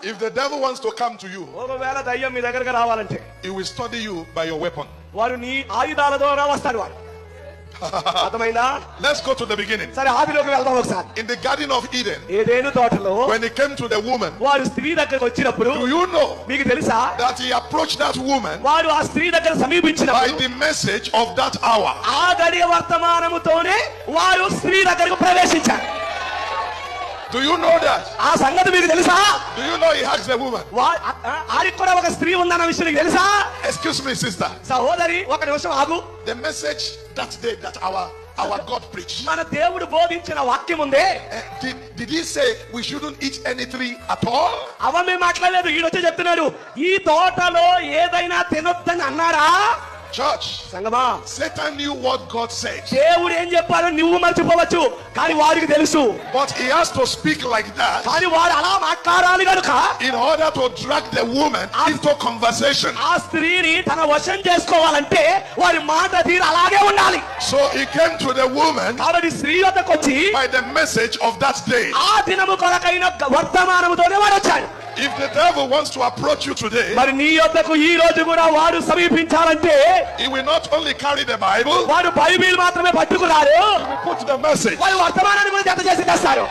If the devil wants to come to you, ఒకవేళ దయ్యం మీ దగ్గరికి రావాలంటే he will study you by your weapon. వారు నీ ఆయుధాల ద్వారా వస్తాడు వాడు. అర్థమైందా? Let's go to the beginning. సరే ఆదిలోకి వెళ్దాం ఒకసారి. In the Garden of Eden, ఏదెను తోటలో when he came to the woman, వారు స్త్రీ దగ్గరికి వచ్చినప్పుడు do you know మీకు తెలుసా that he approached that woman వారు ఆ స్త్రీ దగ్గర by సమీపించినప్పుడు the message of that hour? ఆ గడియ వర్తమానముతోనే వారు స్త్రీ దగ్గరకు ప్రవేశించారు. Do you know that? ఆ సంగతి మీకు తెలుసా? Do you know he asked the woman? ఆడికి కూడా ఒక స్త్రీ ఉందన్న విషయం నీకు తెలుసా? Excuse me, sister. సహోదరి ఒక నిమిషం ఆగు. The message that day that our God preached. మన దేవుడు బోధించిన వాక్యం ఉందే. Did he say we shouldn't eat any tree at all? అవమే మాట్లాడలేదు. ఈడొచ్చి చెప్తున్నాడు ఈ తోటలో ఏదైనా తినొద్దని అన్నాడా? Church, సంగమా, Satan knew what God said. దేవుడు ఏం చెప్పాడో నువ్వు మర్చిపోవచ్చు, కానీ వాడికి తెలుసు. But he has to speak like that కానీ వాడు అలా మాట్లాడాలి కనుక in order to drag the woman into conversation. ఆ స్త్రీని తన వశం చేసుకోవాలంటే వాడి మాట తీరు అలాగే ఉండాలి. So he came to the woman కాబట్టి స్త్రీ వద్దకు వచ్చి by the message of that day. ఆ దినము కొరకైన వర్తమానముతోనే వాడు వచ్చాడు. If the devil wants to approach you today, మరి నీ యొద్దకు ఈ రోజు కూడా వాడు సమీపించాలంటే he will not only carry the Bible, వాడు బైబిల్ మాత్రమే పట్టుకున్నారు, he will put the message. వాడు వర్తమానాన్ని కూడా జత చేసి తెస్తారు.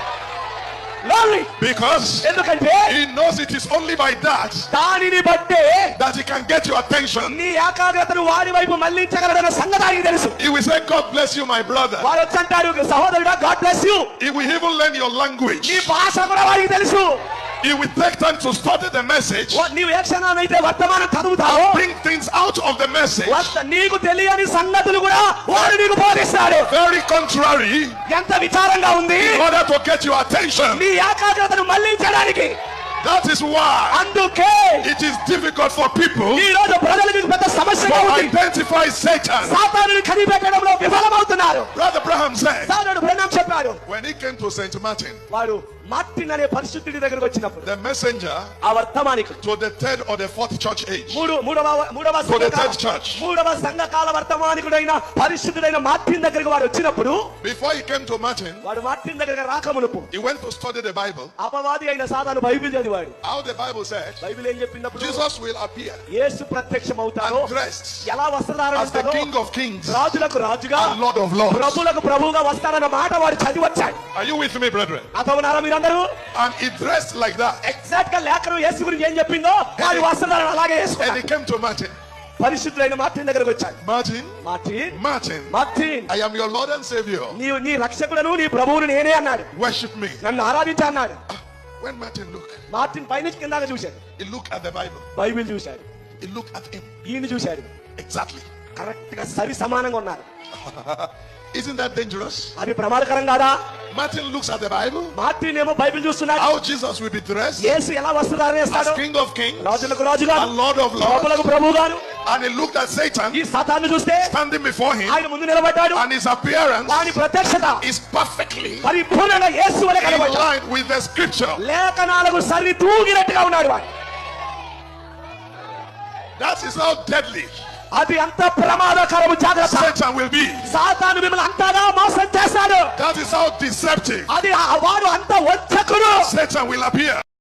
Because ఎందుకంటే he knows it is only by that దానిని బట్టే that he can get your attention. నీ ఏకాగ్రతను వాడి వైపు మళ్లించగలడన్న సంగతి ఆయనకి తెలుసు. He will say, God bless you, my brother. వాడు వచ్చి అంటాడు, సహోదరుడా, God bless you. He will even learn your language. నీ భాష కూడా వాడికి తెలుసు. He will take time to study the message నీవు ఏ క్షణానైతే వర్తమానం చదువుతావో and bring things out of the message. నీకు తెలియని సంగతులు కూడా వాడు నీకు బోధిస్తాడు. Very contrary, ఎంత విచారంగా ఉంది. in order to get your attention. నీ ఏకాగ్రతను మళ్లించడానికి. That is why అందుకే it is difficult for people ఈ రోజు ప్రజలకు పెద్ద సమస్యగా to ఉంది. identify Satan. సాతానుని కనిపెట్టడంలో విఫలమవుతున్నారు. Brother Abraham said, సాతానుడు బ్రహ్మం చెప్పాడు, when he came to Saint Martin, వాడు మార్టిన్ అనే పరిశుద్ధుడి దగ్గరకు వచ్చినప్పుడు the messenger ఆ వర్తమానికుడు to the third or the fourth church age, మూడవ the third church. సంఘకాల వర్తమానికుడైన పరిశుద్ధుడైన మార్టిన్ దగ్గరకు వాడు వచ్చినప్పుడు, before he came to Martin, వాడు మార్టిన్ దగ్గరకు రాకమునుపు he went to study the Bible. అపవాది అయిన సాతాను బైబిల్ చదివాడు. How the Bible said, Bible ఏం చెప్పిందప్పుడు, Jesus will appear Yesu ప్రత్యక్షమవుతాడు and dressed ఎలా వస్త్రధారణ as the King of Kings రాజులకు రాజుగా and Lord of Lords. ప్రభువులకు ప్రభువుగా వస్తాడన్న మాట వాడు చదివి వచ్చాడు. Are you with me, brethren? అతవునారా మీరందరూ? And he dressed like that. Exact గా లేఖనం యేసు గురించి ఏం చెప్పిందో వాడి వస్త్రధారణ అలాగే And వేసుకున్నాడు. he came to Martin. పరిశుద్ధులైన మార్టిన్ దగ్గరకు వచ్చాడు. Martin, Martin, I am your Lord and Savior. నీవు నీ రక్షకుడను నీ ప్రభువును నేనే అన్నాడు. Worship me. నన్ను ఆరాధించా అన్నాడు. When Martin looked, మార్టిన్ పైనుంచి కిందాక చూశాడు. he looked at the Bible. Bible చూశాడు. He looked at him. ఈయన చూశాడు. Exactly. కరెక్ట్ గా సరి సమానంగా ఉన్నారు. Isn't that dangerous? అది ప్రమాదకరం కాదా? Martin looks at the Bible. Martin ఏమో బైబిల్ చూస్తున్నాడు. How Jesus will be dressed యేసు ఎలా వస్త్రధారణ as చేస్తాడు? King of Kings రాజులకు రాజుగా and Lord of ప్రభువులకు Lords. ప్రభువుగాను. And he looked at Satan ఈ సాతాను చూస్తే standing before him, ఆయన ముందు నిలబడ్డాడు. and his appearance వాని ప్రత్యక్షత is perfectly పరిపూర్ణంగా యేసు వలె in కనబడ్డాడు. line with the scripture. లేఖనాలకు సరి తూగినట్టుగా ఉన్నాడు వాడు. That is how deadly అది అంత ప్రమాదకరము. జాగ్రత్త. Satan will be. సాతాను మిమ్మల్ని అంతగా మోసం చేస్తాడు. That is how deceptive అది వాడు అంత వంచకుడు. Satan will appear.